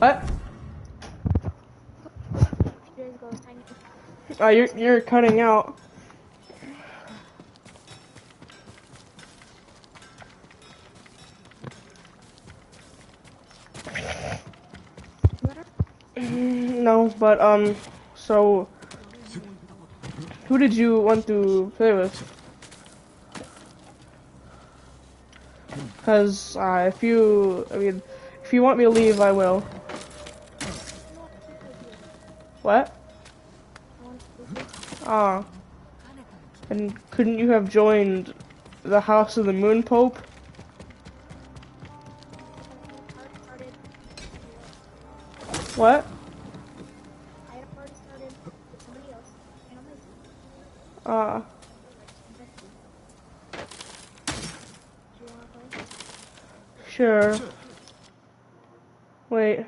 What? You're cutting out. No, but so who did you want to play with? Cause if you want me to leave, I will. What? Ah. And couldn't you have joined the House of the Moon Pope? What? Ah. Sure. Wait.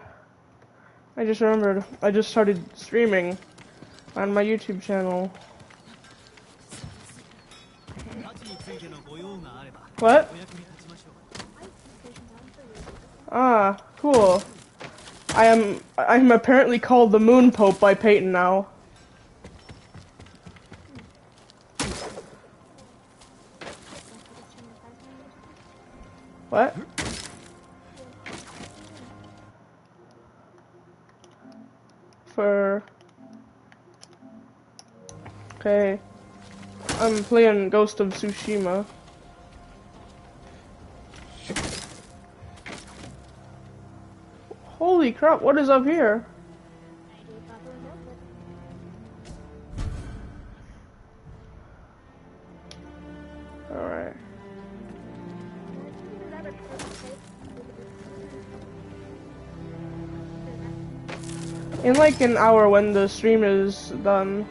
I just remembered. I just started streaming on my YouTube channel. What? Ah, cool. I'm apparently called the Moon Pope by Peyton now. What? Okay. I'm playing Ghost of Tsushima. Holy crap, what is up here? Alright. In like an hour when the stream is done.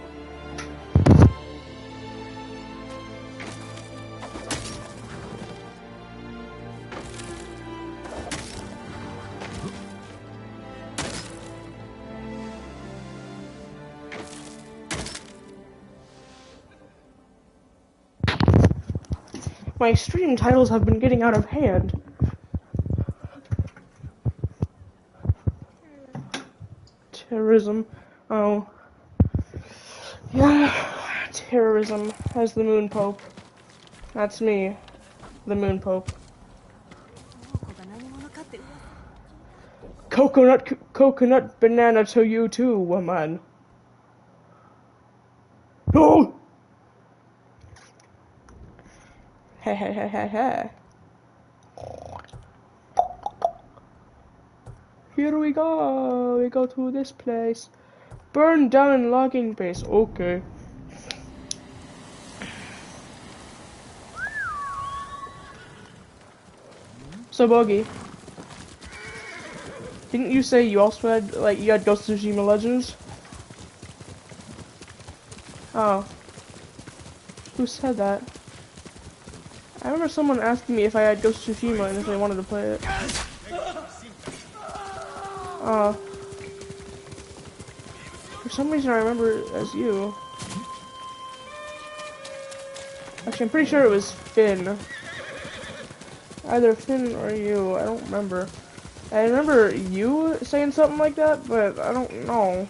My stream titles have been getting out of hand. Terrorism. Oh. Yeah. Terrorism as the Moon Pope. That's me. The Moon Pope. Coconut banana to you too, woman. Oh! Hey, hey, hey, hey, hey. Here we go. We go to this place. Burn down logging base. Okay. So, Bogey, didn't you say you also had, like, you had Ghost of Tsushima Legends? Oh. Who said that? I remember someone asking me if I had Ghost of Tsushima and if they wanted to play it. For some reason I remember it as you. Actually, I'm pretty sure it was Finn. Either Finn or you, I don't remember. I remember you saying something like that, but I don't know.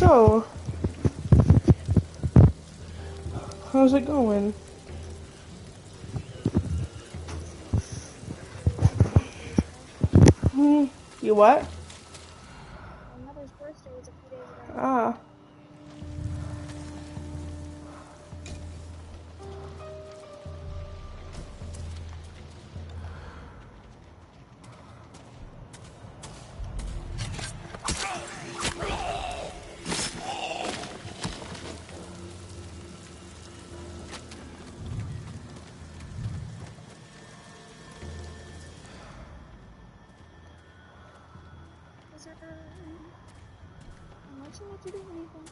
So, how's it going? You what? My mother's birthday was a few days ago. Ah. Is there... I'm not sure what to do anything.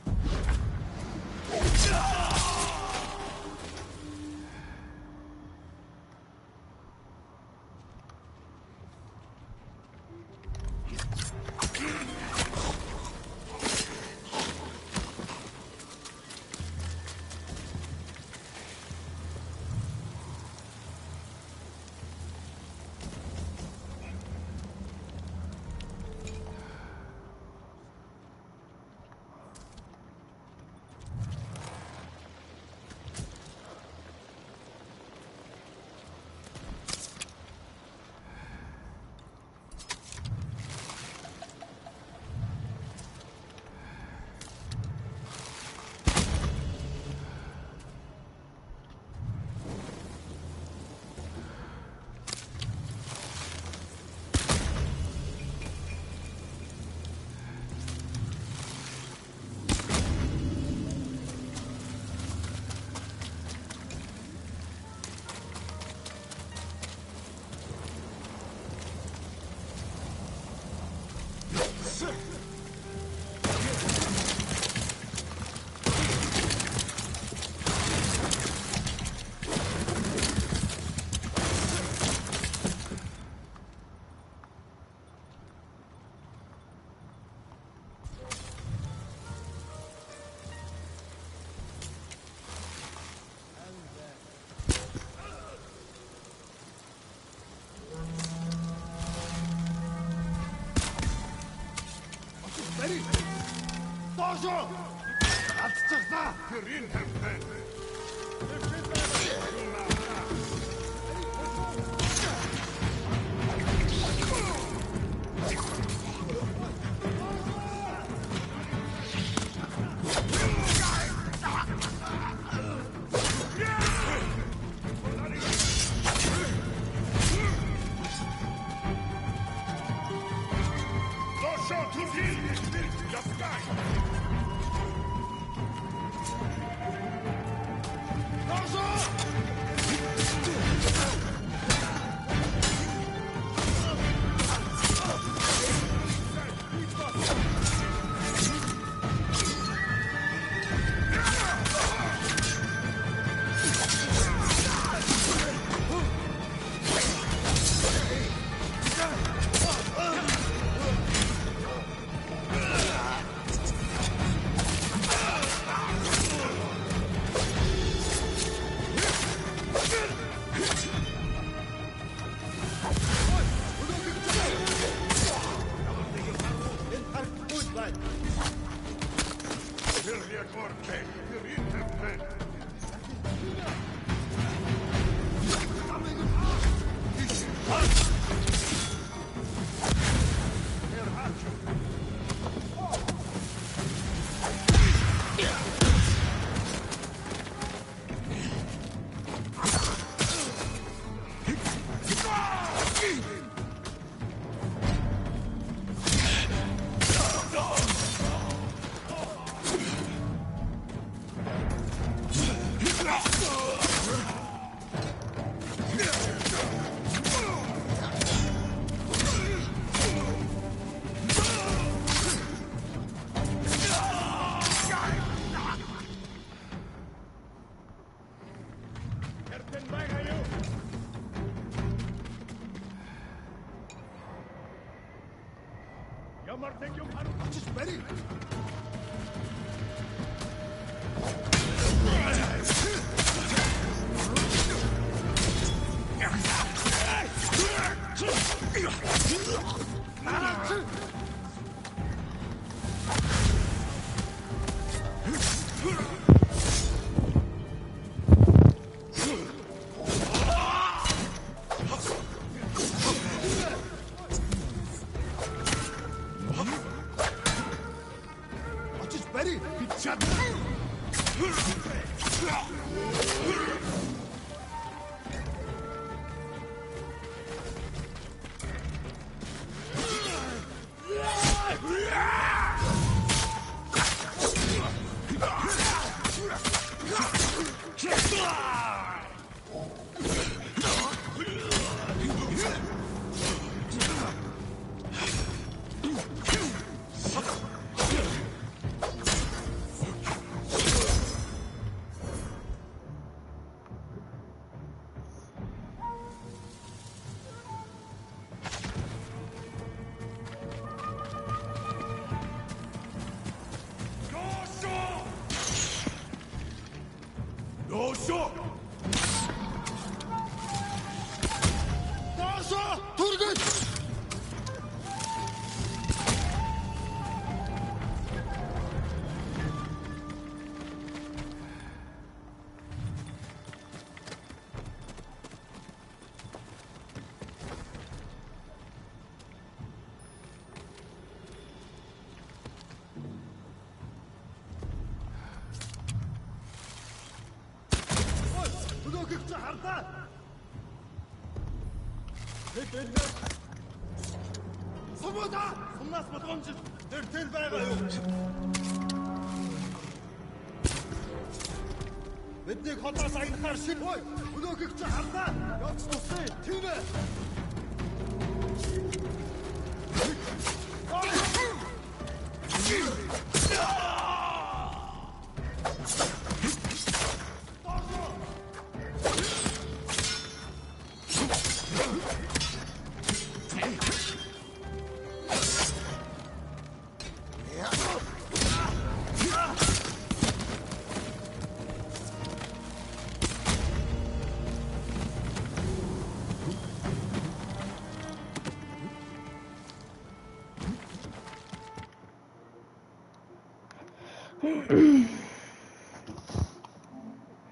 Бидний хотоос аянахаар шиг хой. Өнөөгч хардаа. Явц тусаа. Тийм ээ.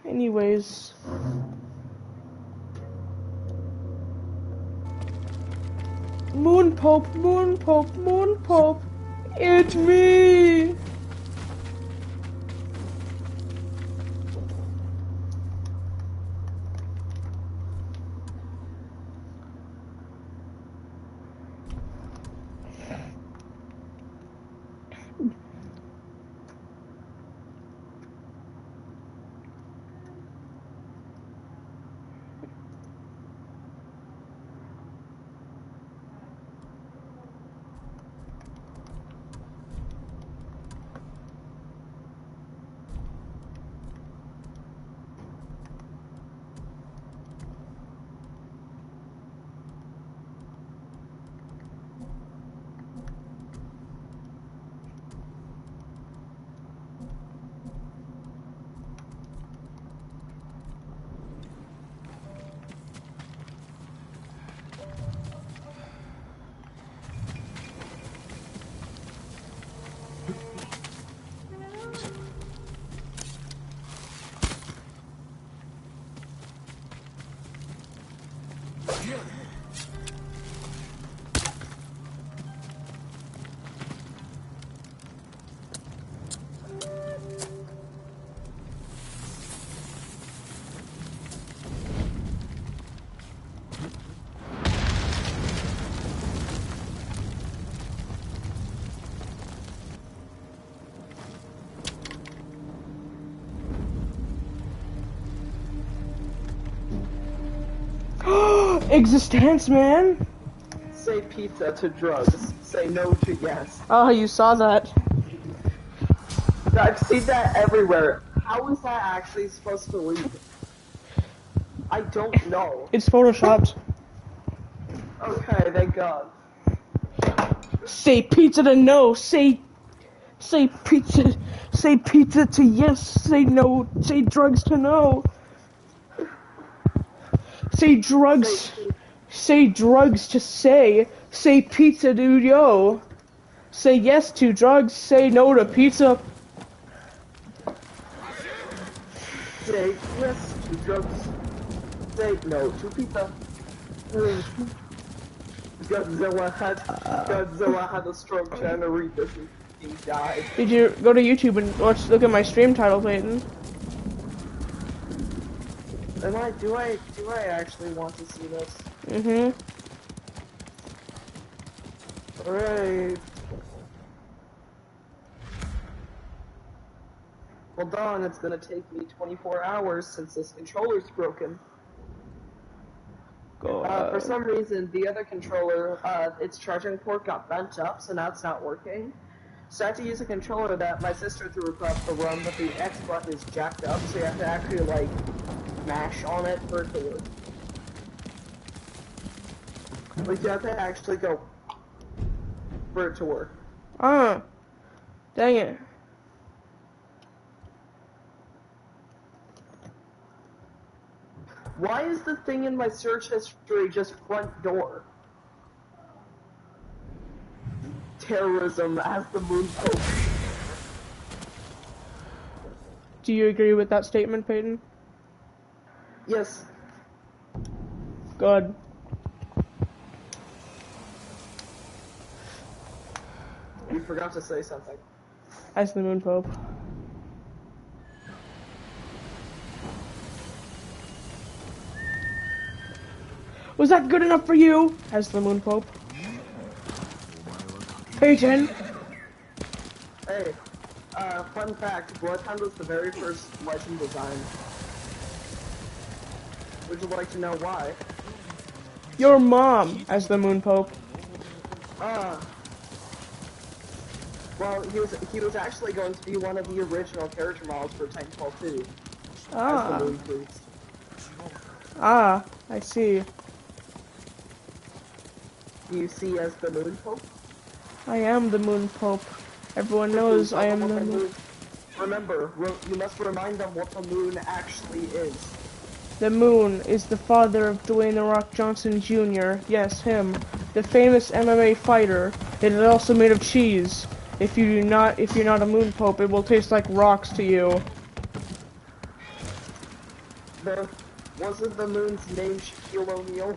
Anyways. Moon Pope, Moon Pope, Moon Pope. It's me! Existence, man. Say pizza to drugs. Say no to yes. Oh, you saw that. I've seen that everywhere. How is that actually supposed to lead? I don't know. It's photoshopped. Okay, thank God. Say pizza to no. Say pizza. Say pizza to yes. Say no. Say drugs to no. Say drugs. Say drugs to say. Say pizza to yo. Say yes to drugs. Say no to pizza. Say yes to drugs. Say no to pizza. Godzilla had a stroke trying to read this. He died. Did you go to YouTube and look at my stream title, Peyton? Do I actually want to see this? Mm-hmm. Alright. Hold on, it's gonna take me 24 hours since this controller's broken. Go. For some reason, the other controller, its charging port got bent up, so now it's not working. So I have to use a controller that my sister threw across the room, but the X button is jacked up, so you have to actually, like, mash on it for it to work. Like, you have to actually go for it to work. Dang it. Why is the thing in my search history just front door? Terrorism as the moon pope. Do you agree with that statement, Peyton? Yes. Good. You forgot to say something. As the moon pope. Was that good enough for you? As the moon pope. Peyton! Hey, fun fact, Bloodhound was the very first legend design. Would you like to know why? Your mom as the moon pope. Well, he was actually going to be one of the original character models for Titanfall 2. Ah. As the moon priest. Ah, I see. Do you see as the moon pope? I am the moon pope. Everyone knows I am the moon. Remember, you must remind them what the moon actually is. The moon is the father of Dwayne "The Rock" Johnson Jr. Yes, him. The famous MMA fighter. It is also made of cheese. If you're not a moon pope, it will taste like rocks to you. Wasn't the moon's name Shaquille O'Neal?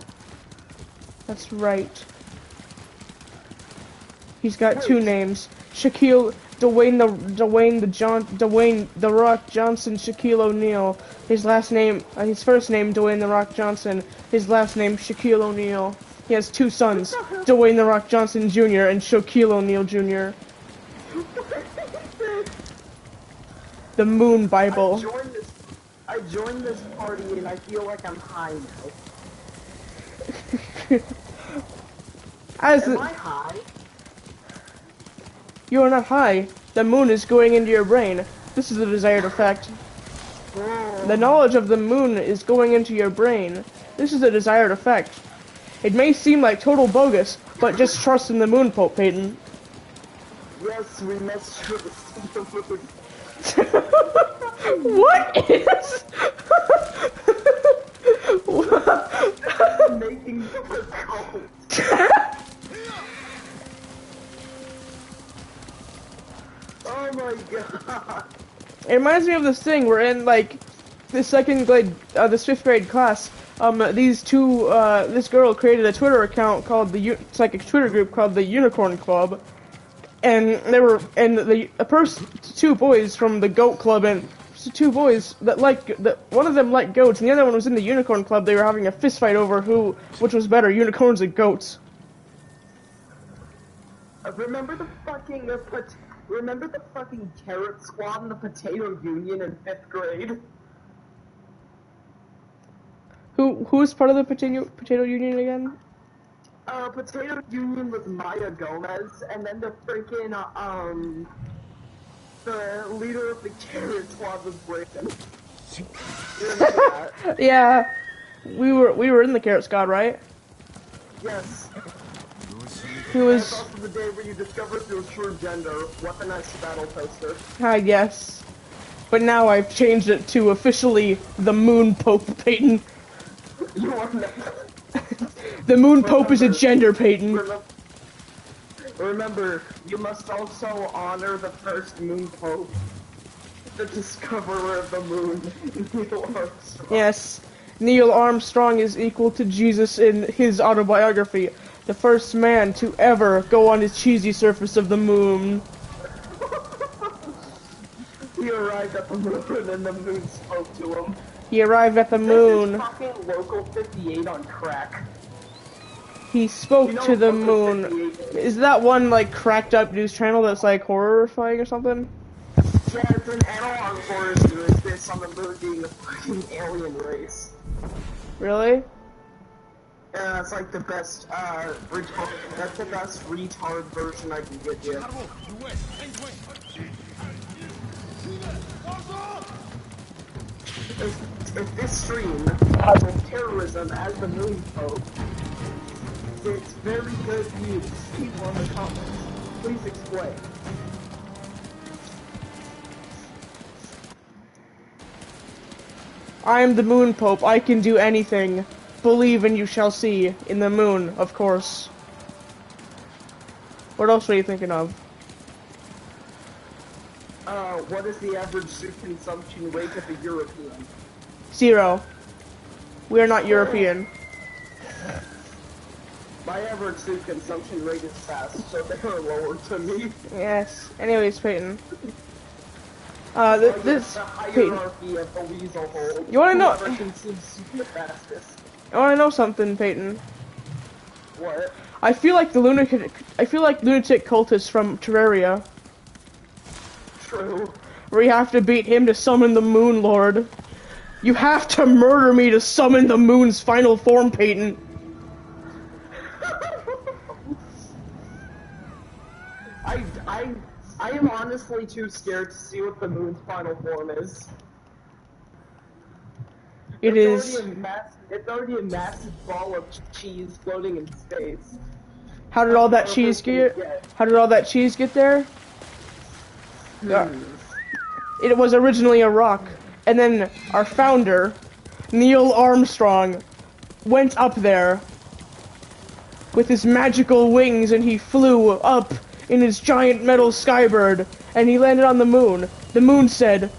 That's right. He's got two names. Dwayne "The Rock" Johnson Shaquille O'Neal. His last name, his first name Dwayne "The Rock" Johnson. His last name Shaquille O'Neal. He has two sons, Dwayne "The Rock" Johnson Jr. and Shaquille O'Neal Jr. The Moon Bible. I joined this party and I feel like I'm high now. Am I high? You are not high. The moon is going into your brain. This is the desired effect. The knowledge of the moon is going into your brain. This is the desired effect. It may seem like total bogus, but just trust in the moon, Pope Peyton. Yes, we must trust the moon. What is? Making the cult. Oh my god. It reminds me of this thing. We're in like the second grade, this fifth grade class. This girl created a Twitter account called it's like a Twitter group called the Unicorn Club, and two boys from the Goat Club and two boys that one of them liked goats and the other one was in the Unicorn Club. They were having a fist fight over which was better, unicorns or goats. Remember the fucking Carrot Squad and the Potato Union in 5th grade? Who's part of the Potato Union again? Potato Union was Maya Gomez, and then the freaking, the leader of the Carrot Squad was Brayden. You remember that? Yeah, we were in the Carrot Squad, right? Yes. Who was? That's also the day where you discovered your true gender, weaponized battle poster. I guess. But now I've changed it to officially the Moon Pope, Peyton. You are not. The Moon Pope is a gender, Peyton. Remember, you must also honor the first Moon Pope, the discoverer of the moon, Neil Armstrong. Yes, Neil Armstrong is equal to Jesus in his autobiography. The first man to ever go on his cheesy surface of the moon. He arrived at the moon and the moon spoke to him. He arrived at the This moon. is fucking Local 58 on crack. He spoke You know to the what moon. Local 58 Is that one like cracked up news channel that's like horrifying or something? Yeah, it's an analog horror series based on the moon being a fucking alien race. Really? Yeah, it's like the best, that's the best retard version I can get you. If this stream with terrorism as the moon pope, it's very good news. People in the comments, please explain. I am the moon pope. I can do anything. Believe and you shall see. In the moon, of course. What else are you thinking of? What is the average soup consumption rate of a European? 0. We are not European. My average soup consumption rate is fast, so they are lower to me. Yes. Anyways, Peyton. This The Peyton. hierarchy of the weasel hole. You wanna know- Whoever consumes soup the fastest. I want to know something, Peyton. What? I feel like lunatic cultists from Terraria, True. where you have to beat him to summon the Moon Lord. You have to murder me to summon the Moon's final form, Peyton. I am honestly too scared to see what the moon's final form is. It's already a massive ball of cheese floating in space. How did all that cheese get? How did all that cheese get there? It was originally a rock, and then our founder, Neil Armstrong, went up there with his magical wings, and he flew up in his giant metal skybird, and he landed on the moon. The moon said,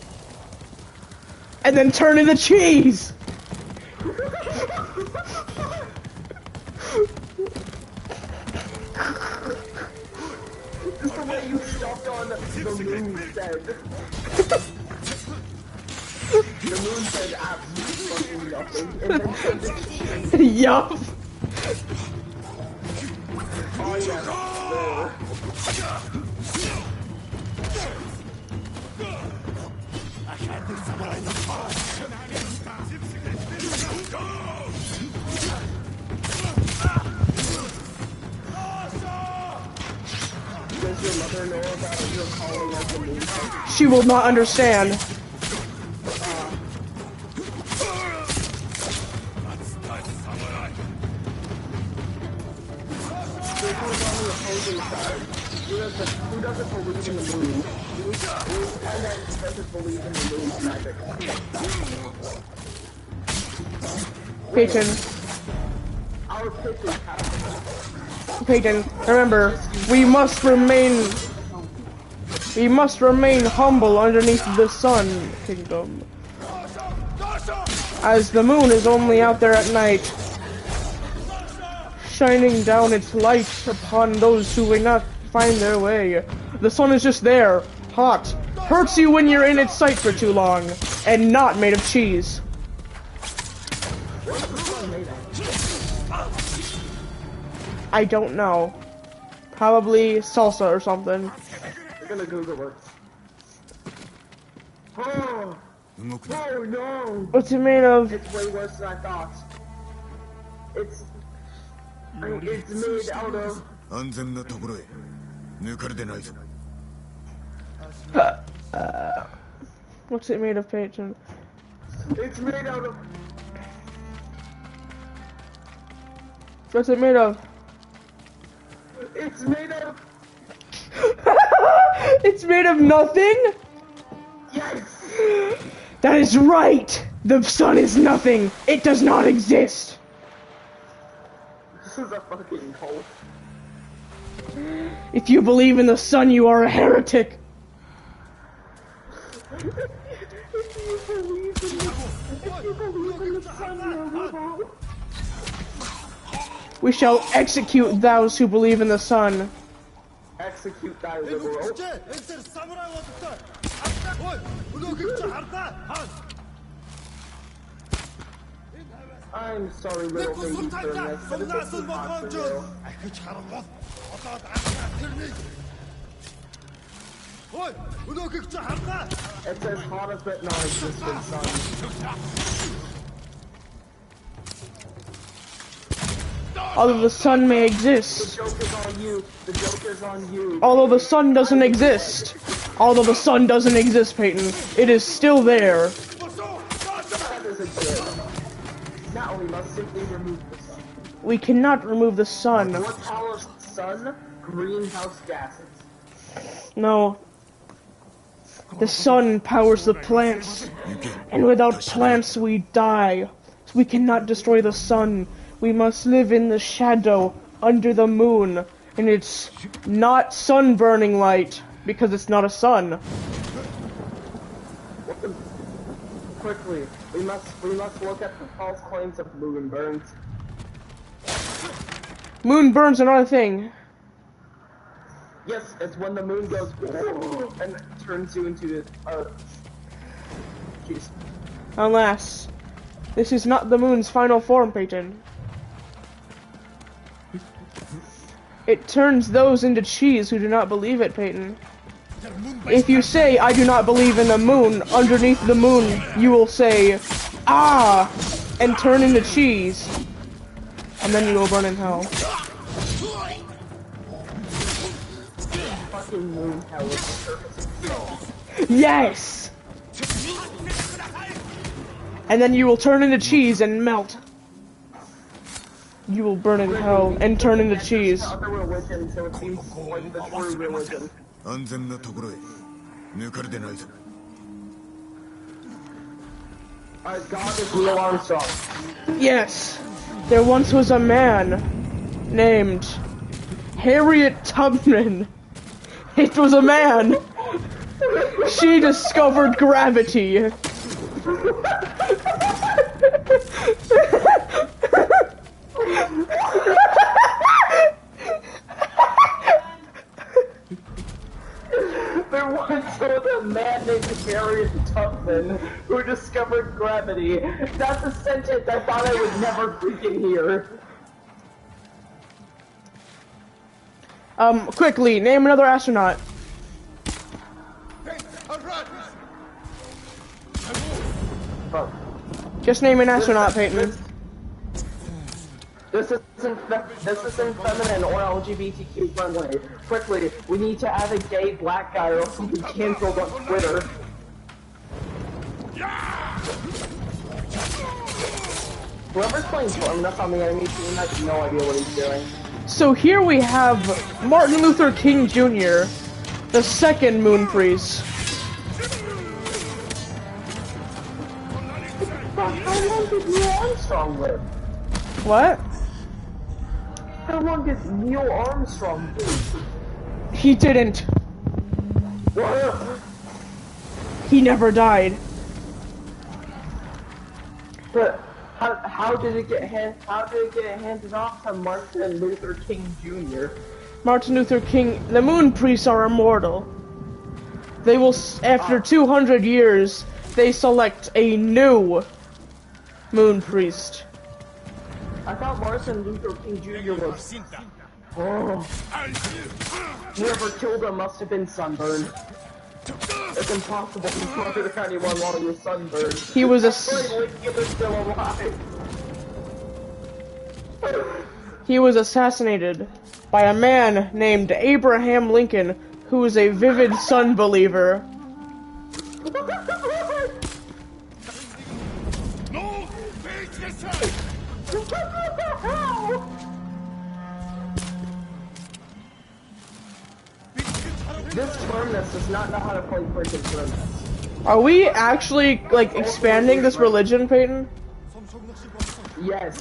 and then turned into cheese! Just the way you stopped on the moon said. The moon said absolutely nothing, and then turned into cheese. Yup! Oh yeah. Does your mother know about your calling as the moon pope? She will not understand. Who doesn't believe in the moon? And then doesn't believe in the moon's magic. Peyton, Our pitch is happening. Peyton, remember, we must remain humble underneath the sun, kingdom. As the moon is only out there at night, shining down its light upon those who will not find their way. The sun is just there, hot, hurts you when you're in its sight for too long, and not made of cheese. I don't know. Probably salsa or something. We're gonna Google it. Oh! Oh no! What's it made of? It's way worse than I thought. It's made out of... 安全なところへ抜かれてないぞ What's it made of, Peyton? It's made out of... What's it made of? It's made out of... It's made of nothing? Yes! That is right! The sun is nothing! It does not exist! This is a fucking cult. If you believe in the sun, you are a heretic! If you believe in the sun, you're a rebel. We shall execute those who believe in the sun. Execute thy liberal. 엔터 사무라이 왔다 Ой, өнөөхийг чи харлаа. Хаан. I'm sorry, little baby, for this, but it's Сумнаас too нь hot болгоомж for you. ахиж харангуул одоод амнаа тэрний. Ой, өнөөхийг чи харлаа. It's as hot as that non-existent sun. Although the sun may The exist. joke is on you. The joke is on you. Although the sun doesn't exist. Although the sun doesn't exist, Peyton. It is still there. That isn't good. Now we must simply remove the sun. We cannot remove the sun. What powers the sun? Greenhouse gases. No. The sun powers the plants. And without plants we die. We cannot destroy the sun. We must live in the shadow under the moon. And it's not sun burning light because it's not a sun. What the... Quickly, we must look at the false claims of moon burns. Moon burns another thing. Yes, it's when the moon goes and turns you into jeez. Alas, this is not the moon's final form, Peyton. It turns those into cheese who do not believe it, Peyton. If you say, I do not believe in the moon, underneath the moon, you will say, ah, and turn into cheese. And then you will burn in hell. Fucking moon hell is the surface. Yes! And then you will turn into cheese and melt. You will burn in hell and turn into cheese. Other religion, so it seems like the true religion. 安全なところへ抜かれてないぞ Our God is Neil Armstrong. Yes, there once was a man named Harriet Tubman. It was a man. She discovered gravity. There once was a man named Harriet Tubman who discovered gravity. That's a sentence I thought I would never freaking hear. Quickly, name another astronaut. Fuck. Just name an astronaut, Peyton. This isn't feminine or LGBTQ friendly. Quickly, we need to add a gay black guy or else he'll be cancelled on Twitter. Whoever's playing Terrorism on the enemy team has no idea what he's doing. So here we have Martin Luther King Jr., the second moon priest. How long did Neil Armstrong live? What? How long did Neil Armstrong live? He didn't. What? He never died. But how did it get handed off to Martin Luther King Jr.? Martin Luther King, the moon priests are immortal. They will, after 200 years, they select a new moon priest. I thought Martin Luther King Jr. was... Oh. Whoever killed him must have been sunburned. It's impossible to murder anyone while you're sunburned. He was a... Still alive. He was assassinated by a man named Abraham Lincoln, who is a vivid sun believer. This Terminus does not know how to play freaking Terminus. Are we actually, like, expanding this religion, Peyton? Yes,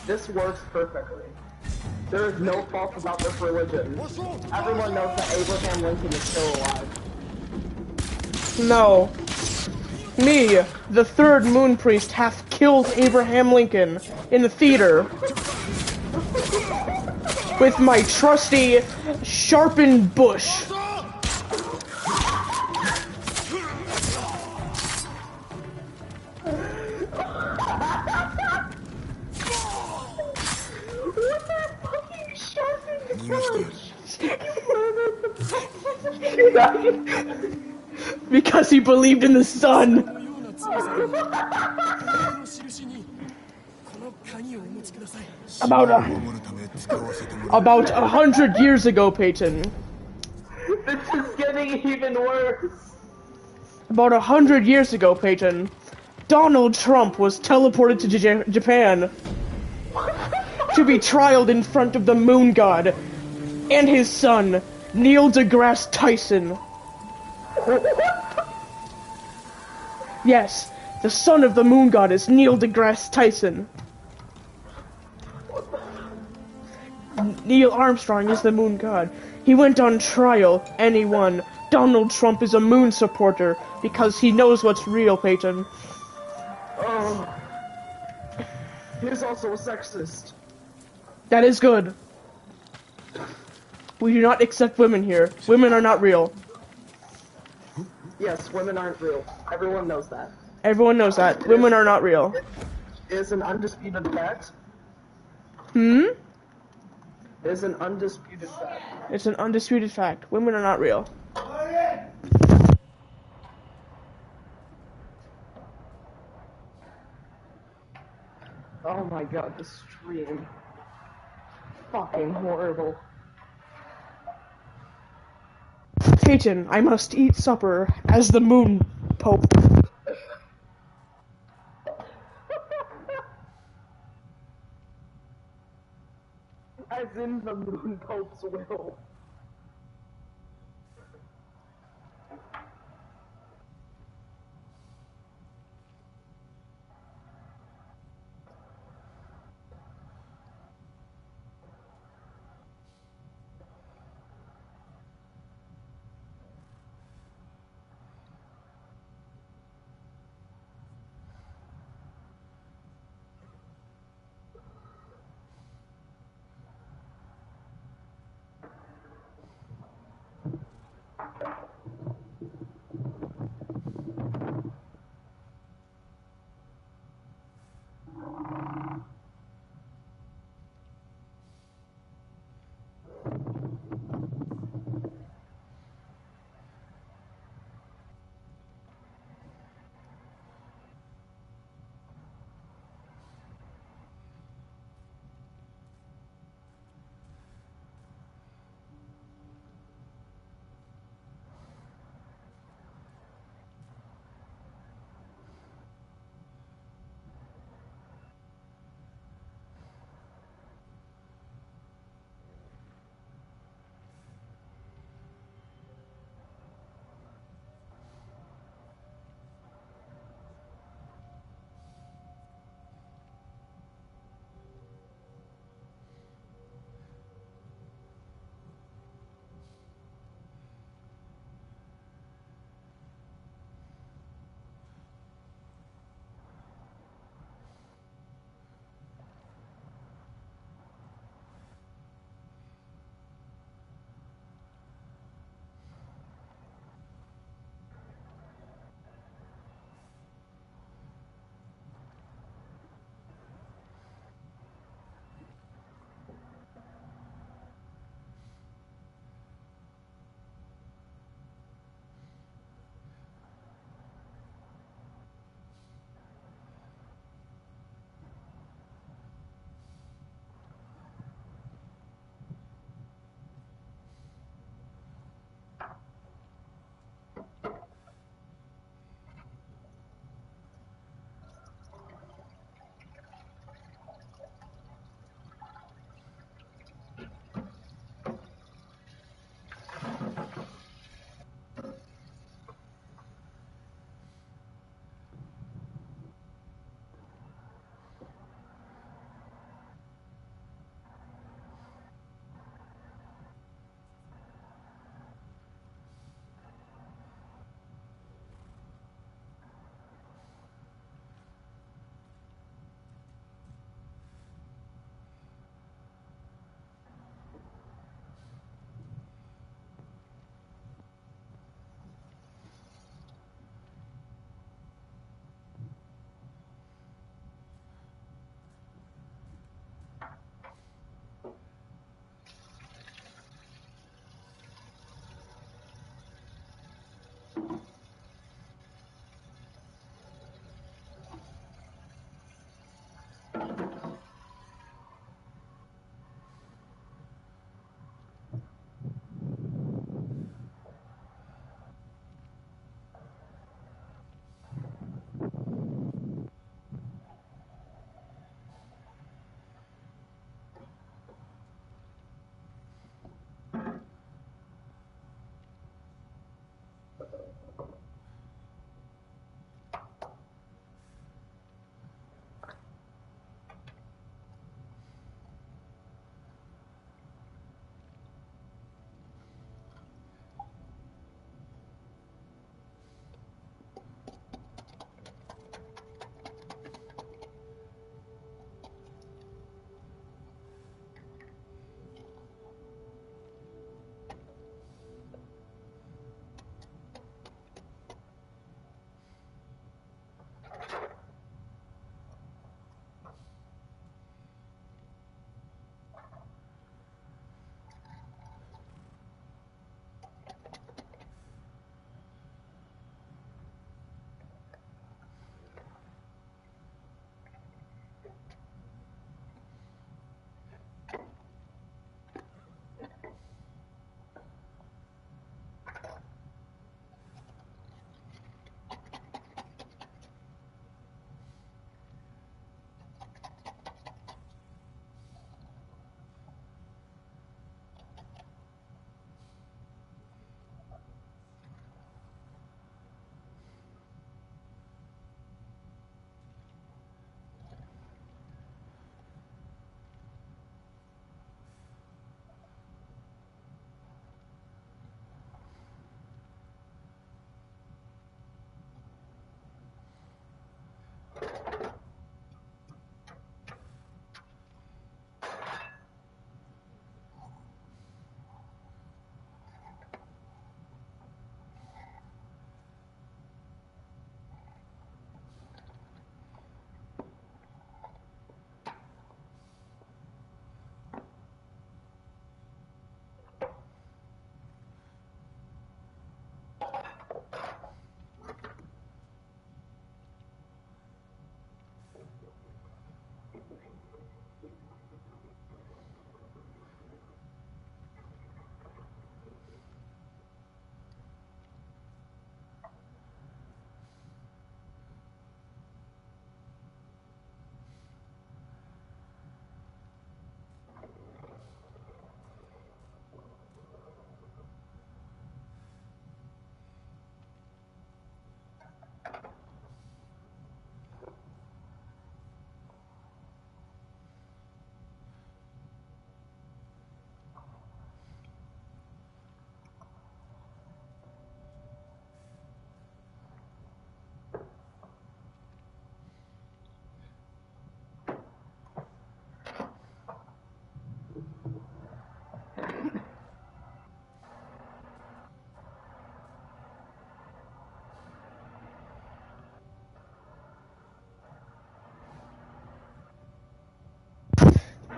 this works perfectly. There is no fault about this religion. Everyone knows that Abraham Lincoln is still alive. No. Me, the third moon priest, hath killed Abraham Lincoln in the theater with my trusty sharpened bush. 逃がしてやる。 Because he believed in the sun. のような強さでは孤独の印にこの鍵をお持ちください。 About 島を a, 守るため使わせてもらう。 about 100 years ago, Peyton. This is getting even worse. About 100 years ago, Peyton, Donald Trump was teleported to Japan to be trialed in front of the moon god and his son, Neil deGrasse Tyson. Yes, the son of the moon god is Neil deGrasse Tyson. Neil Armstrong is the moon god. He went on trial and he won. Donald Trump is a moon supporter because he knows what's real, Peyton. Oh. He's also a sexist. That is good. We do not accept women here. Women are not real. Yes, women aren't real. Everyone knows that. Everyone knows that. Women are not real. It is an undisputed fact. Hmm? It is an undisputed fact. It's an undisputed fact. Women are not real. Oh my god, this stream. Fucking horrible. Peyton, I must eat supper as the moon pope. As in the moon pope's will.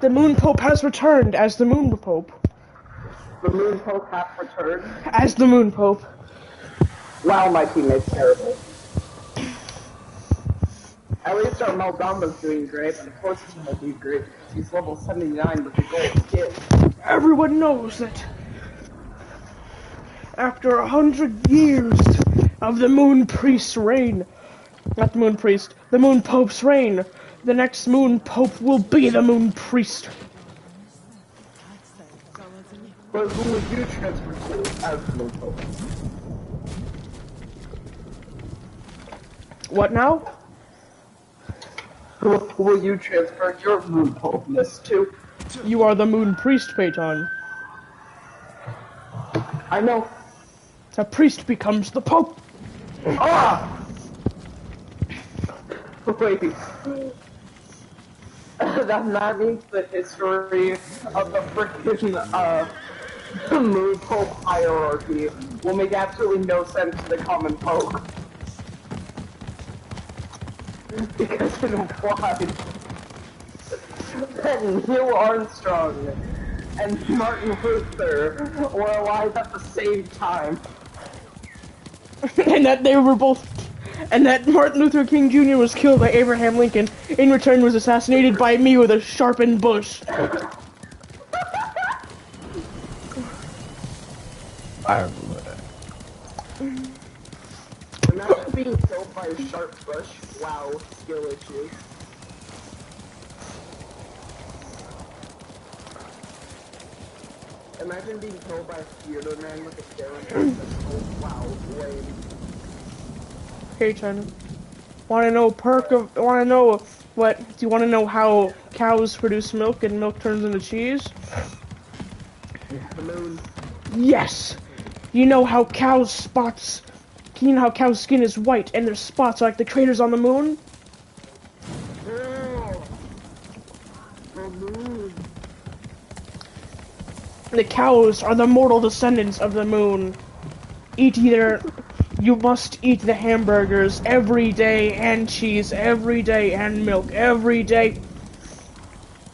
The Moon Pope has returned as the Moon Pope. The Moon Pope has returned. As the Moon Pope. Wow, my teammate's terrible. At least our Maldamba's doing great, but of course he won't do great because he's level 79 with the gold skin. Everyone knows that after 100 years of the Moon Priest's reign, not the Moon Priest, the Moon Pope's reign, the next Moon Pope will be the Moon Priest. But who would you transfer to as the Moon Pope? What now? Who will you transfer your Moon Popeness to? You are the Moon Priest, Phaeton. I know. The priest becomes the Pope. Ah! Wait. that means the history of the frickin' Moon Pope hierarchy will make absolutely no sense to the common folk. Because it implies that Neil Armstrong and Martin Luther were alive at the same time. And that they were both... And that Martin Luther King Jr. was killed by Abraham Lincoln, in return was assassinated by me with a sharpened bush. Imagine being killed by a sharp bush. Wow, skill issues. Imagine being killed by a theater man with a Derringer pistol. Wow, lame. Phaeton. Want to know what? Do you want to know how cows produce milk and milk turns into cheese? The moon. Yes! You know how cows' skin is white and their spots are like the craters on the moon? Oh, the moon. The cows are the mortal descendants of the moon. You must eat the hamburgers every day, and cheese every day, and milk every day.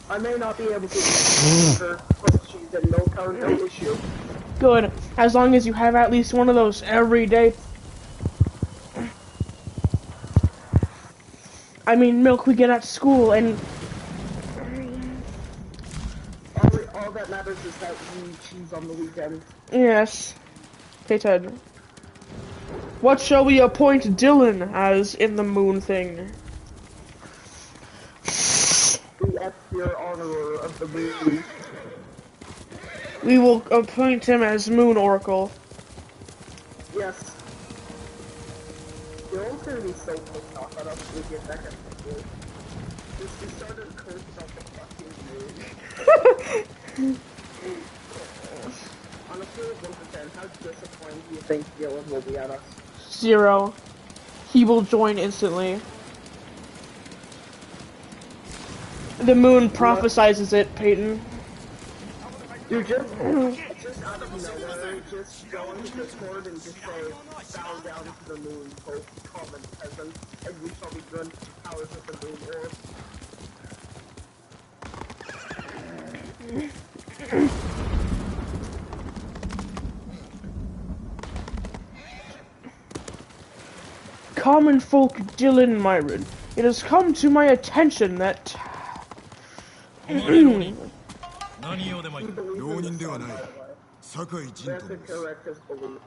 I may not be able to put cheese and milk are no issue. Good, as long as you have at least one of those every day. I mean, milk we get at school, and All that matters is that we eat cheese on the weekend. yes. Hey Ted. What shall we appoint Dylan as in the moon thing? The F-tier honorer of the moon. We will appoint him as Moon Oracle. Yes. Dylan's gonna be so pissed off at us when we get back at school. Just we started a curse about the fucking moon. On a scale of 1 to 10, how disappointed do you think Dylan will be at us? 0. He will join instantly. The moon prophesizes it, Peyton. Dude, just out of nowhere, just go into Discord and just say, bow down to the moon, both common peasants, and we shall be good powers of the moon orb. Common folk Dylan Myron, it has come to my attention that... That's a correct as belief.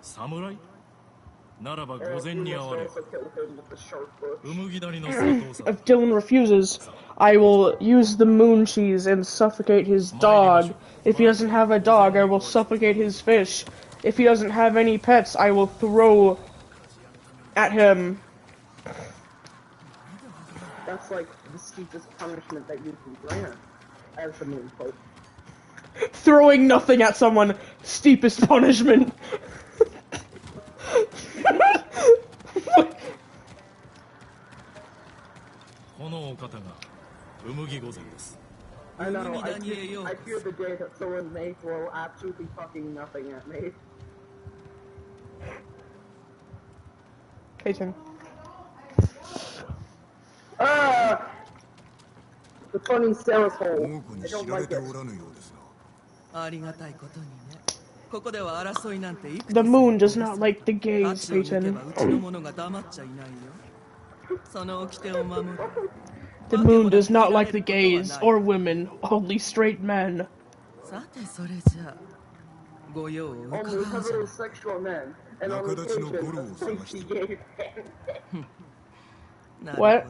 If Dylan refuses, I will use the moon cheese and suffocate his dog. If he doesn't have a dog, I will suffocate his fish. If he doesn't have any pets, I will throw at him. That's like the steepest punishment that you can grant as the moon pope. Throwing nothing at someone, steepest punishment. I know, I fear the day that someone may throw absolutely fucking nothing at me. This The funny Sarah's hole. 猛虎に I 知 don't られ like て it. おらぬようですな。ありがたいことにね。ここでは争いなんていく The つも moon does not like the 価 gays, 値を抜けば Peyton. うちの者が黙っちゃいないよ。その掟を守る。 The moon does not like the gays or women, only straight men. さてそれじゃあご用を Only 伺おうじゃない heterosexual men. And on 仲立ちの occasion, ゴロを a 探し spicy て gay なるほどね。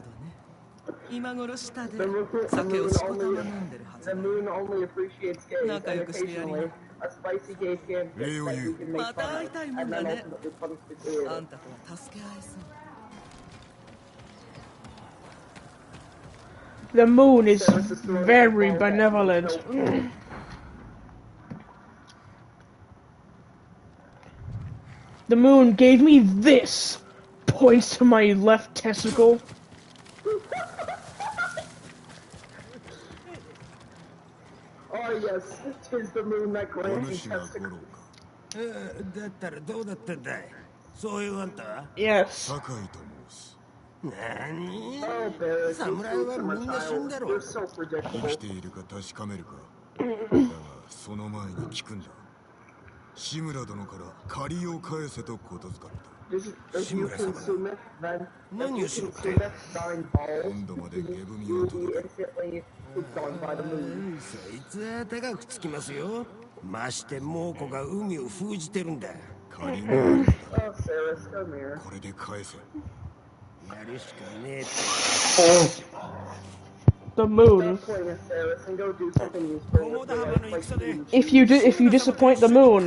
今頃下で The moon, 酒をしこたま飲んでるはず the だ。 moon only appreciates gays, and Nakayoku shite occasionally a spicy gay fanfic that we can make また fun 会い of, たいもん and だ then ね。 ultimately punish the creator. あんたとは助け合えそう。 The moon is very benevolent. The moon gave me this. Points to my left testicle. Oh yes, tis the moon that お grants me 主がゴ testicles. ロか。だったらどうだったんだいそういうあんた Yes. 酒井と申す。何 Oh, Barrett, these 侍 dudes は from みんな死ん Retired, だろ they're so 生 predictable. きているか確かめるか。だがその前に聞くんだ。志村殿から借りを返せとことづかった。 If you consume it, then if you consume it, nine balls, 今度まで下踏み you を will 届 be ける。 instantly pooped on by the moon. そいつは高くつきますよまして猛虎が海を封じてるんだ借りがあるのだ。 Oh, Saris, come here. これで返せ。やるしかねえ The moon. Stop playing as Saris and go do something useful. 桃田浜の戦で If you disappoint the moon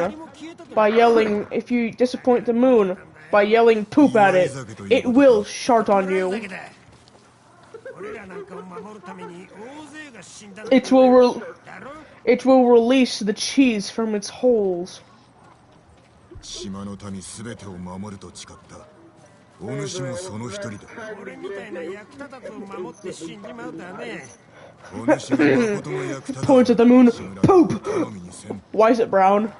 by yelling, if you disappoint the moon by yelling poop at it, it will shart on だ you. けだ俺らなんかを守るために大勢が死んだんだ It will だろ it will release the cheese from its holes. 島の民すべてを守ると誓った。お主もその一人だ。俺みたいな役立たずを守って死んじまうとはねお主が誠の役立たず。 Points at the moon. 志村 Poop. 頼みにせん。 Why is it brown?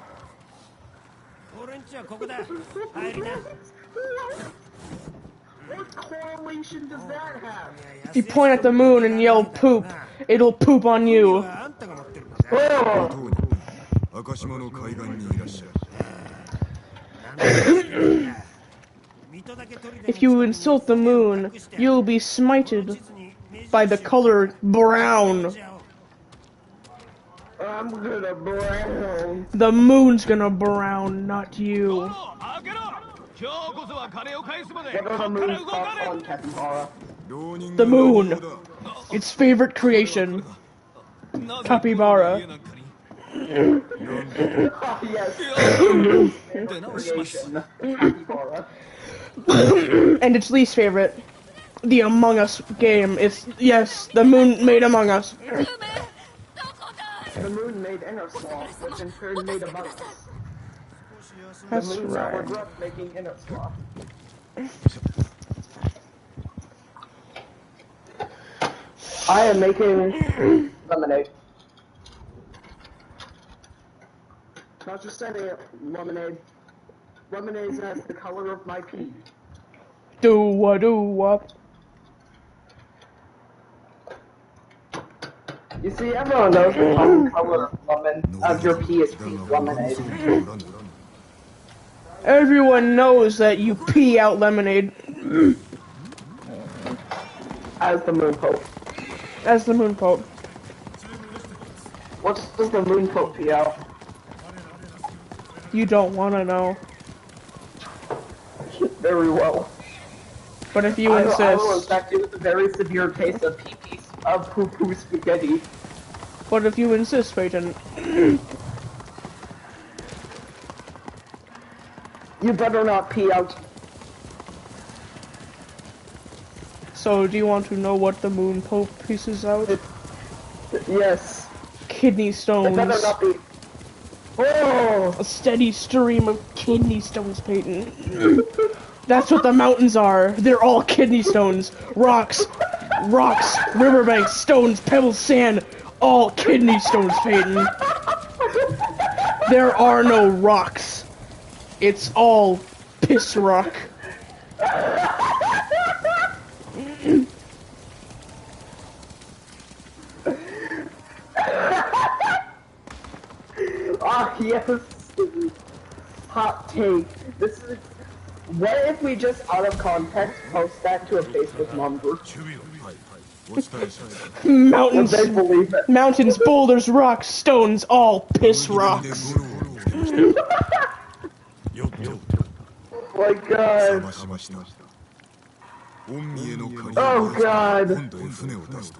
俺んちはここだ入りな What correlation does that have? If you point at the moon and yell poop, it'll poop on you. あんたが持ってるんだ当に赤島の海岸にいらっしゃい。 If you insult the moon, you'll be smited by the color brown. I'm gonna brown. The moon's gonna brown, not you. What are the moon's thoughts on Capybara? 浪人 The が何 moon. 用だ。 Its favorite creation. Capybara. Oh yes, the moon's favorite creation, Capybara. And its least favorite. The Among Us game. It's, yes, the moon made Among Us. The moon made Inner Swamp, which in turn made Among Us. That's The moon now right. regrets making Inner Swamp. I am making lemonade. Not just any lemonade. Lemonade has the color of my pee. Do-wa. You see, everyone knows the common color of lemon of your pee is pink lemonade. Everyone knows that you pee out lemonade. As the moon pope. As the moon pope. What does the moon pope pee out? You don't wanna know. Very well. But if you I will insist. infect you with a very severe case of pee-pee of poo-poo spaghetti. But if you insist, Peyton. You better not pee out. So, do you want to know what the moon pope pieces out? Yes. Kidney It stones. better not be. Oh! A steady stream of kidney stones, Peyton. That's what the mountains are. They're all kidney stones. Rocks, riverbanks, stones, pebbles, sand. All kidney stones, Peyton. There are no rocks. It's all piss rock. Ah, yes. Hot take. This is. What if we just, out of context, post that to a Facebook number? お伝えします Would Mountains, they believe it? mountains, boulders, rocks, stones, all piss で rocks. ゴロを見つけましたよって Oh my god. 探しました恩義への借り Oh god. 今度へ船を出した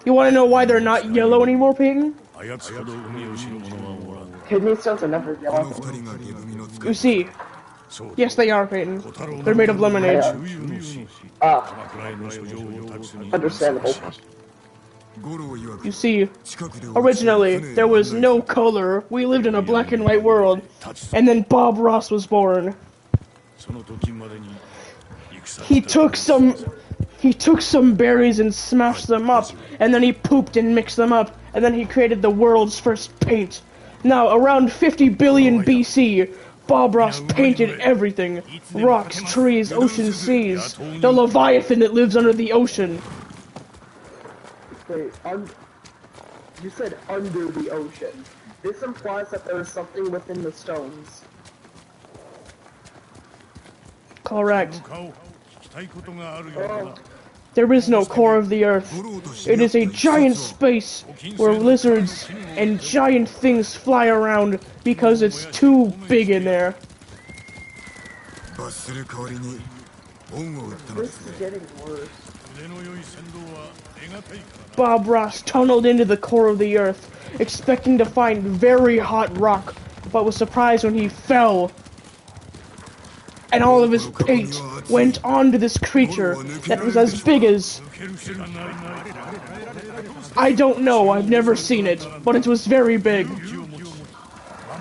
You want to know why they're not yellow anymore, Peyton? 操るほど海を知る者はおらん Kidney stones are never この yellow. 二人がリブミの使 You い see, そう yes, they are, Peyton. They're made of lemonade. Yeah. 周遊の死 Ah, 鎌倉への書状を託すに understandable. ゴロ曰く You see, 近くで originally, there was no color. We lived in a black and white world. And then Bob Ross was born. その時までに戦 He took some berries and smashed them up, and then he pooped and mixed them up, and then he created the world's first paint. Now, around 50 billion BC, Bob Ross painted everything. Rocks, trees, ocean, seas. The Leviathan that lives under the ocean. Wait, you said under the ocean. This implies that there is something within the stones. Correct. 顔聞きたいことがあるようだ Oh, There is no core of the earth. It is a giant space where lizards and giant things fly around because it's too big in there. 罰する代わりに恩を売ったので this す is ね getting worse. 腕の良い船頭は得難いからな Bob Ross tunneled into the core of the earth, expecting to find very hot rock, but was surprised when he fell. And all of his paint went onto this creature that was as big as... 受けるしかないない I don't know, I've never seen it, but it was very big. 気を持ち守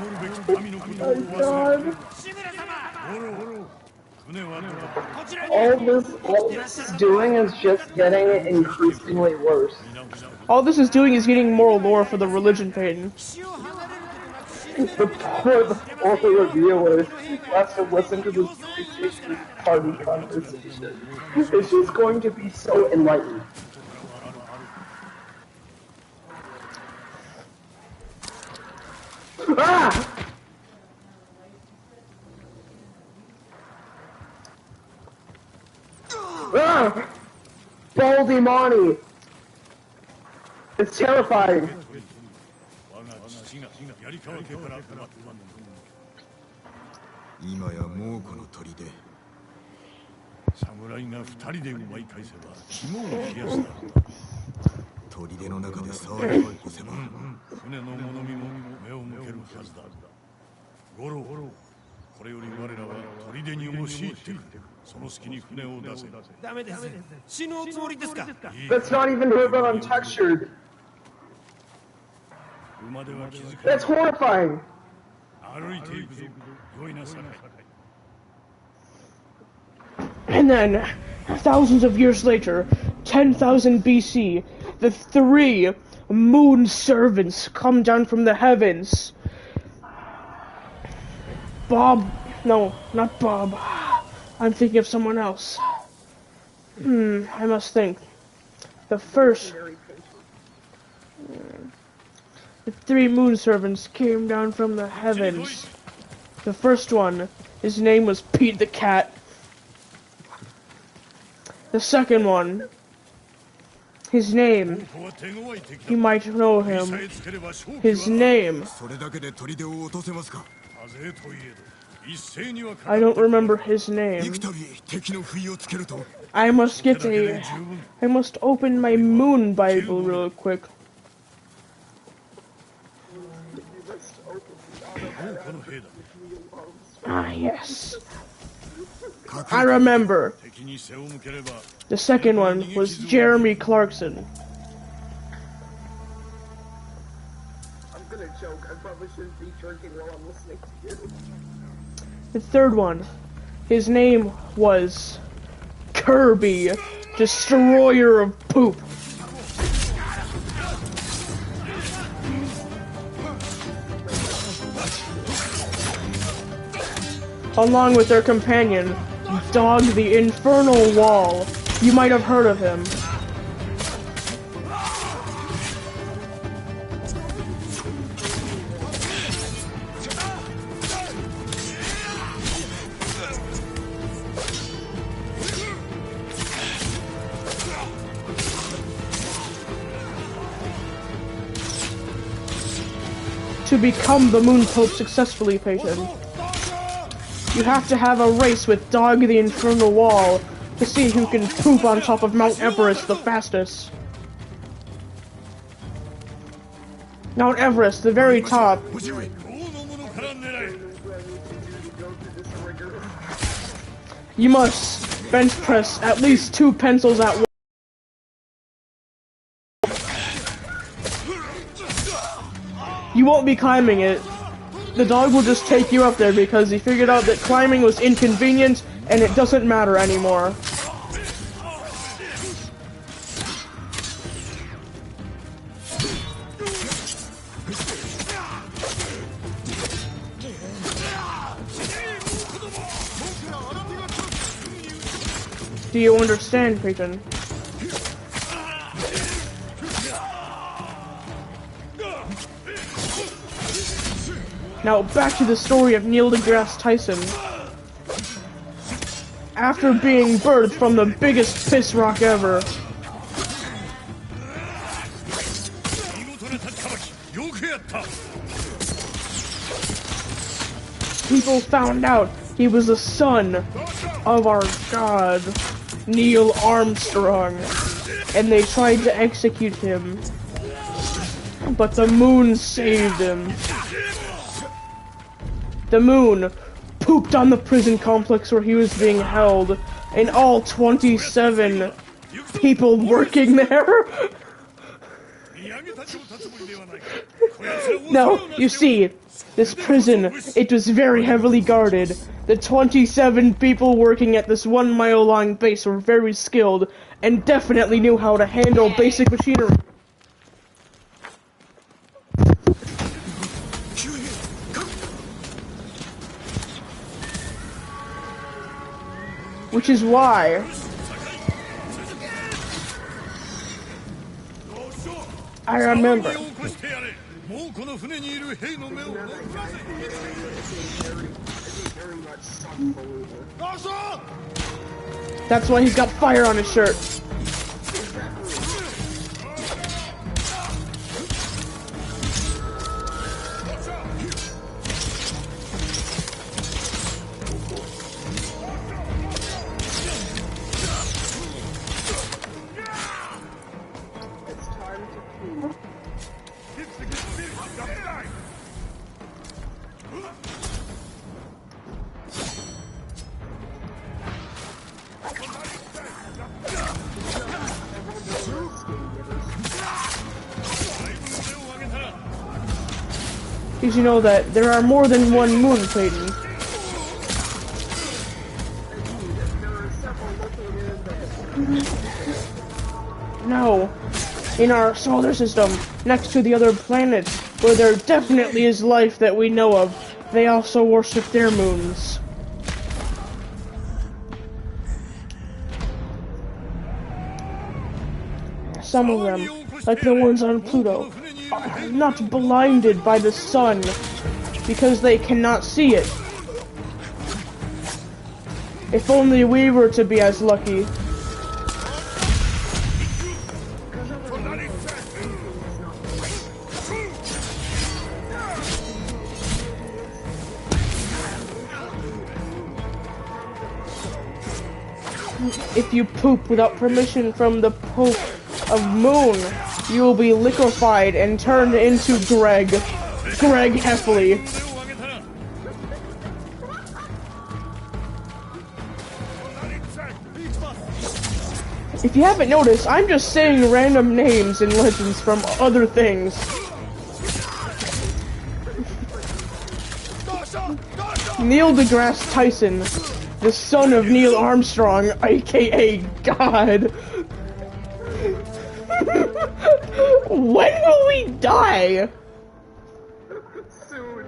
るべき民のことを Oh 忘れる god. ゴロゴロ船はどこだ All this is doing is just getting increasingly worse. All this is doing is getting more lore for the religion, Peyton. All the reviewers have to listen to this PlayStation party conversation. It's just going to be so enlightened. Ah! Ah! Baldy Monty! It's terrifying. 我が父が槍川家から奪ったもの今や猛虎の砦侍が二人で奪い返せば肝を冷やすだろう砦の中で騒ぎを起こせば船の物見も目を向けるはずだゴロこれより我らは砦に押し入ってくるその隙に船を出せダメです死ぬおつもりですか That's not even ribbon untextured. 馬では気づ That's け horrifying. 歩いていくぞ良いなさい And then, thousands of years later, 10,000 BC, the three moon servants come down from the heavens. No, not Bob. I'm thinking of someone else. I must think. The three moon servants came down from the heavens. The first one, his name was Pete the Cat. The second one, his name, you might know him. His name, それだけで砦を落とせますか I don't remember his 幾 name. 度敵の不意をつけると I must open my moon Bible real quick. Ah, yes. I remember. The second one was Jeremy Clarkson. I'm gonna joke. I probably shouldn't be drinking while I'm listening to you. The third one, his name was Kirby, Destroyer of Poop. Along with their companion, Dog the Infernal Wall. You might have heard of him. to become the Moon Pope successfully, Peyton. You have to have a race with Dog the Infernal Wall to see who can poop on top of Mount Everest the fastest. Mount Everest, the very top. You must bench press at least 2 pencils at once. You won't be climbing it. The dog will just take you up there because he figured out that climbing was inconvenient and it doesn't matter anymore. Do you understand, Peyton? Now, back to the story of Neil deGrasse Tyson. After being birthed from the biggest piss rock ever, people found out he was the son of our god, Neil Armstrong, and they tried to execute him, but the moon saved him. The moon pooped on the prison complex where he was being held, and all 27 people working there. No, you see, this prison, it was very heavily guarded. The 27 people working at this 1 mile long base were very skilled and definitely knew how to handle basic machinery. Which is why I remember. That's why he's got fire on his shirt. Did you know that there are more than one moon, Clayton? No. In our solar system, next to the other planets, where there definitely is life that we know of, they also worship their moons. Some of them, like the ones on Pluto, are not blinded by the sun because they cannot see it. If only we were to be as lucky. If you poop without permission from the Pope of Moon, you will be liquefied and turned into Greg Heffley. If you haven't noticed, I'm just saying random names and legends from other things. Neil deGrasse Tyson, the son of Neil Armstrong, aka God. When will we die? Soon.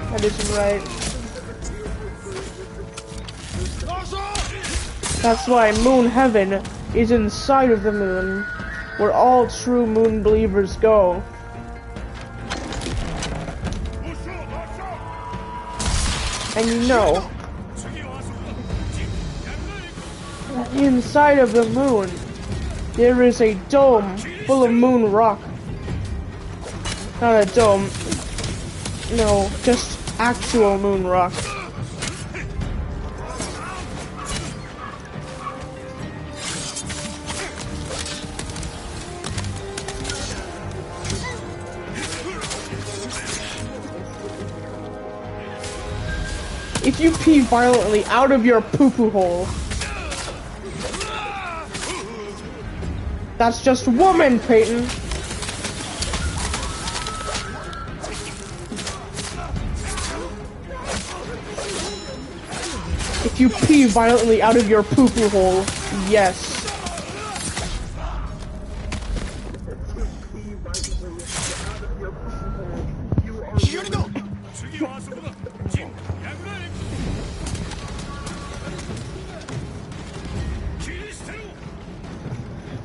That isn't right. That's why Moon Heaven is inside of the moon, where all true moon believers go. And you know, inside of the moon, there is a dome full of moon rock. Not a dome. No, just actual moon rock. If you pee violently out of your poo-poo hole, that's just woman, Peyton. If you pee violently out of your poo-poo hole, yes.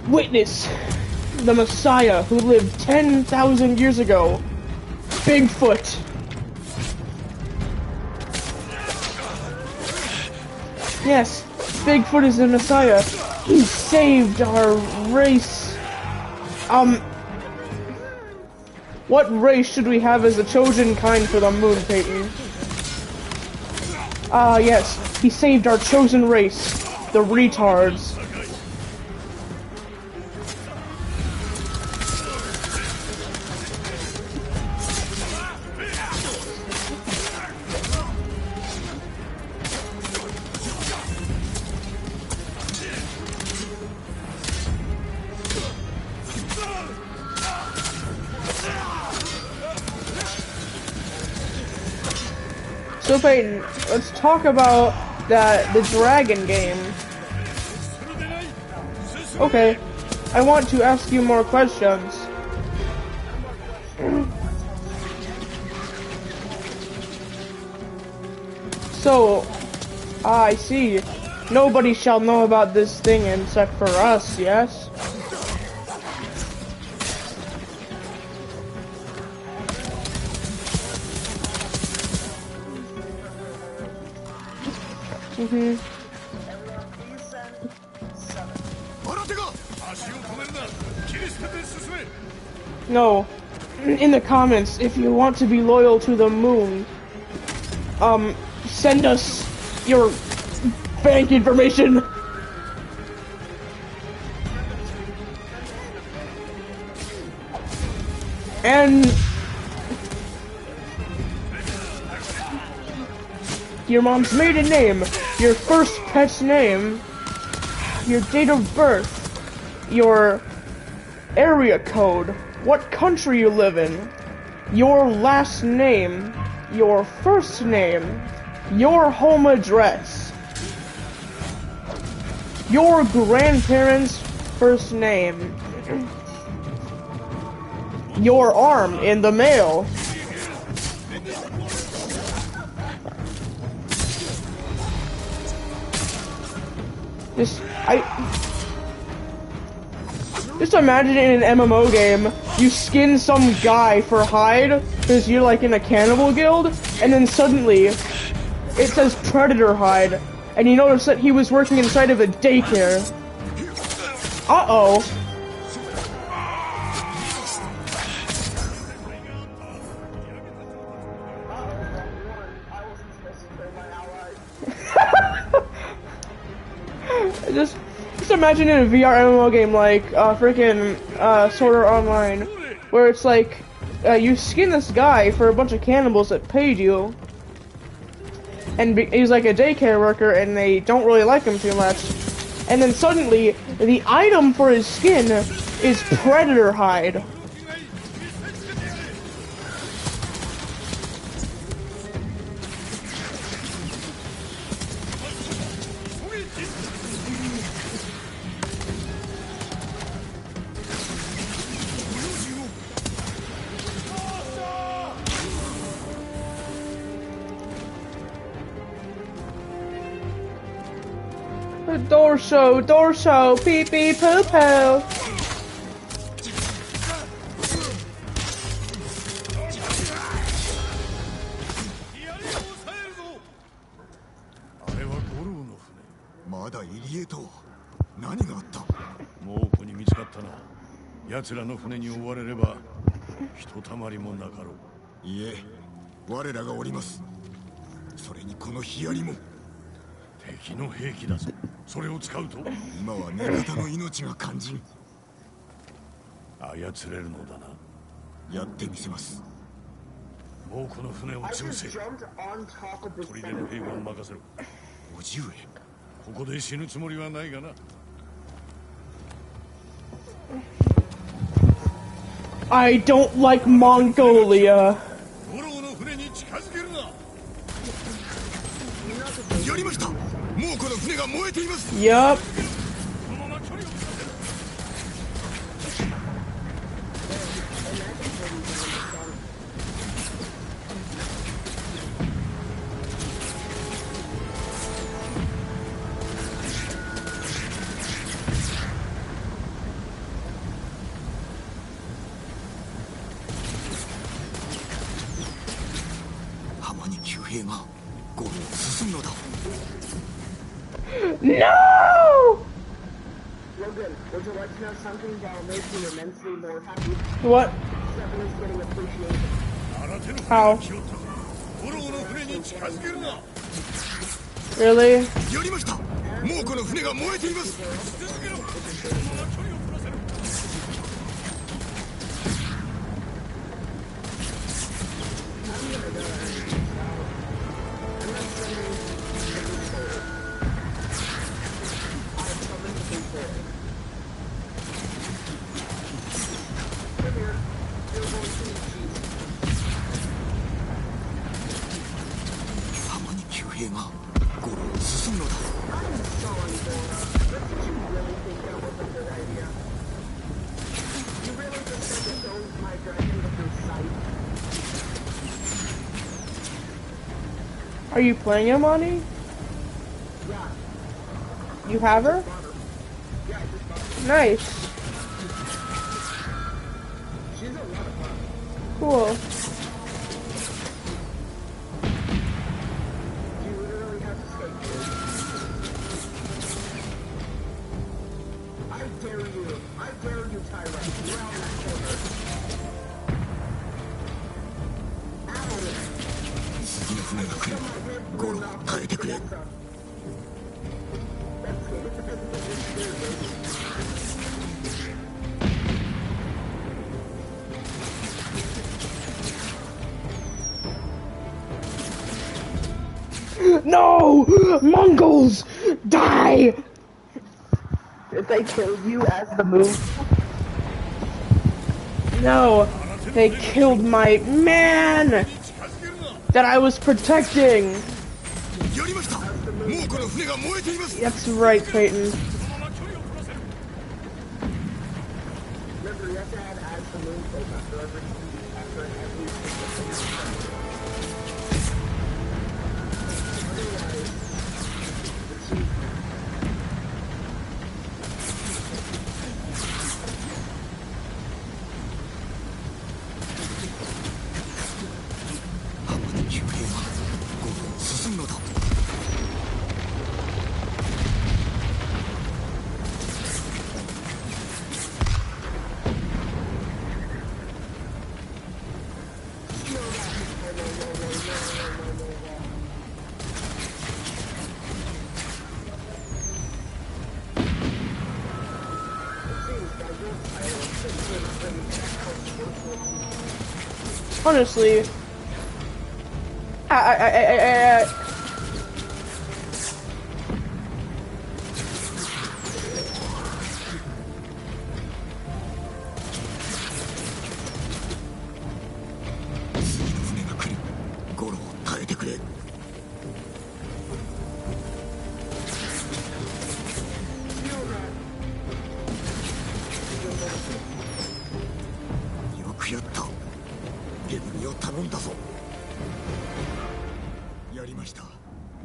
Witness the Messiah who lived 10,000 years ago. Bigfoot. Yes, Bigfoot is the Messiah. He saved our race. What race should we have as the chosen kind for the moon, Peyton? Yes, he saved our chosen race, the retards. So Peyton, let's talk about the dragon game. Okay, I want to ask you more questions. So, I see. Nobody shall know about this thing except for us, yes? Mm-hmm. No. In the comments, if you want to be loyal to the moon, send us your bank information. And your mom's maiden name, your first pet's name, your date of birth, your area code, what country you live in, your last name, your first name, your home address, your grandparents' first name, your arm in the mail. Just imagine in an MMO game, you skin some guy for hide, because you're like in a cannibal guild, and then suddenly, it says Predator Hide, and you notice that he was working inside of a daycare. Uh-oh. Just imagine in a VR MMO game like freaking Sword Art Online, where it's like you skin this guy for a bunch of cannibals that paid you, and he's like a daycare worker, and they don't really like him too much, and then suddenly the item for his skin is Predator Hide. Dorso, pee pee poo poo. まだ入江と何があった？猛虎に見つかったな。奴らの船に追われればひとたまりもなかろう。いえ、我らがおります。それにこのヒアリも敵の兵器だぞ。それを使うと今は味方の命が肝心。操れるのだな。やってみせます。猛虎の船を I 潰 just せ。 jumped on top of the 砦の兵を任せろ。叔父上、ここで死ぬつもりはないがな。I don't like Mongolia. 五郎の船に近づけるな。やりました。猛虎の船が燃えています。 Yup. このまま距離を取らせる。浜に急兵がゴールを進むのだ。 No! Logan, would you like to know something that will make you immensely more happy? What? Seven is getting appreciated. 新手の船 How? が来よったぞ。五郎の船に近づけるな。 Really? やりました。猛虎の船が燃えています。続けろ。このまま距離を取らせる。 浜に急兵がゴールを進むのだ。 You really just said to show my dragon with your sight. Are you playing Amani? Yeah, You have her? yeah, I just bought her. Nice. She's a lot of fun. Cool. You literally have to skate to it. I dare you, Tyra. Round that corner. Ow! 次の船が来る。ゴールを耐えてくれ。 No! Mongols! Die! Did they kill you as the moon? No! They killed my man! That I was protecting! やりました。猛虎の船が燃えています。 That's right, Peyton. Remember, you have to add as the moon plays after every Honestly,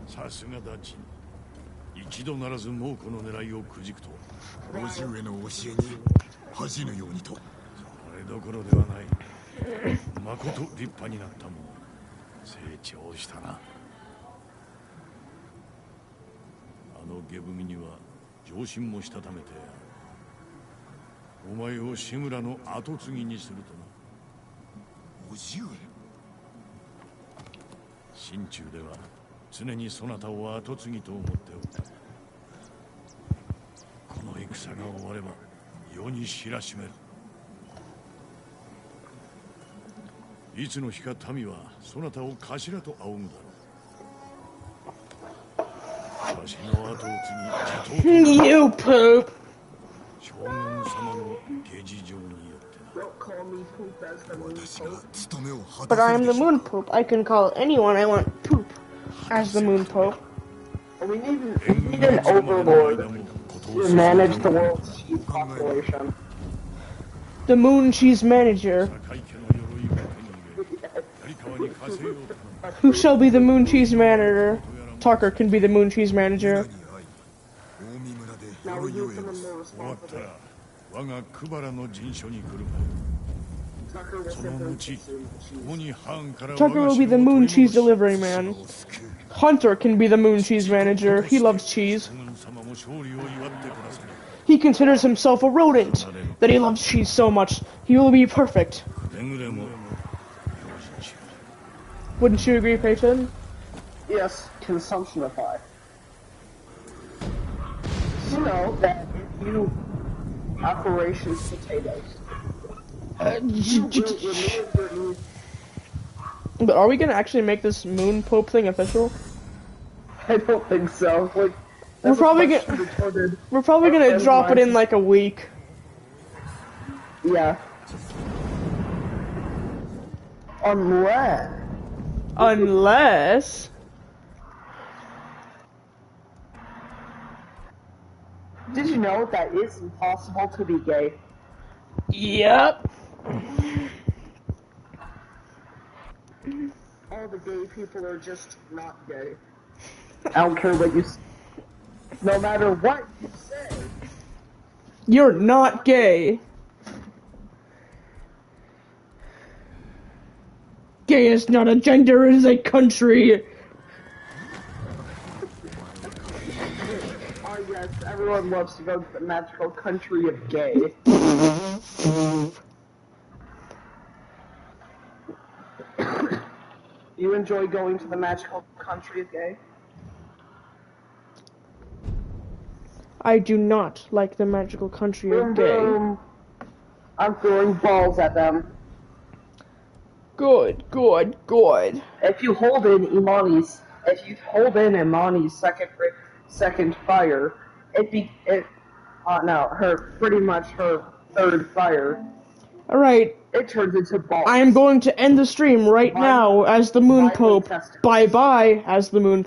さすがダチ。一度ならず猛虎の狙いをくじくと。叔父上の教えに恥じぬようにと。それどころではない。まこと立派になったもの。成長したな。あの下踏みには上心もしたためてお前を志村の後継ぎにするとな。叔父上。心中では常にそなたを後継ぎと思っておった。この戦が終われば世に知らしめる。いつの日か民はそなたを頭と仰ぐだろう。わしの後を継ぎ You poop! 将軍様の下事情によってな。 Don't call me poop as the moon 私が pope. 務めを果 But た I せ am る the でしょう moon か。 pope. I can call anyone I want poop as the moon pope. We need an overlord to manage the world's sheep population. The moon cheese manager. 堺家の鎧を手に入れ槍川に加勢を頼む。 Who shall be the moon cheese manager? Tucker can be the moon cheese manager. 大見村で Now we 鎧を need 得 someone ます more 終わった responsible. ら我がクバラの陣所に来る Tucker will がその simply 後 consume the 共 cheese. にハーンから Tucker will be the moon cheese delivery man. を救う Hunter can be the moon cheese manager. He loves cheese. 将軍様も勝利を祝ってください。 He considers himself a rodent. That he loves cheese so much. He will be perfect. くれぐれも用心しろ。 Wouldn't you agree, Peyton? Yes, consumptionify. You know that if you operation potatoes, you will remove your need. But are we gonna actually make this moon pope thing official? I don't think so. Like, We're that's probably much gonna- retarded. We're probably Our gonna friend drop it Ryan- in like a week. Yeah. Unless. Unless... Did you know that it's impossible to be gay? Yep. All the gay people are just not gay. I don't care what you say. No matter what you say. You're not gay. Gay is not a gender, it is a country. Oh yes, everyone loves to go to the magical country of gay. You enjoy going to the magical country of gay? I do not like the magical country Boom of gay. boom. I'm throwing balls at them. Good, good, good. If you hold in Imani's second fire, pretty much her third fire, Alright, it turns into balls. I am going to end the stream right now as the Moon Violent Pope. testicles. Bye bye as the Moon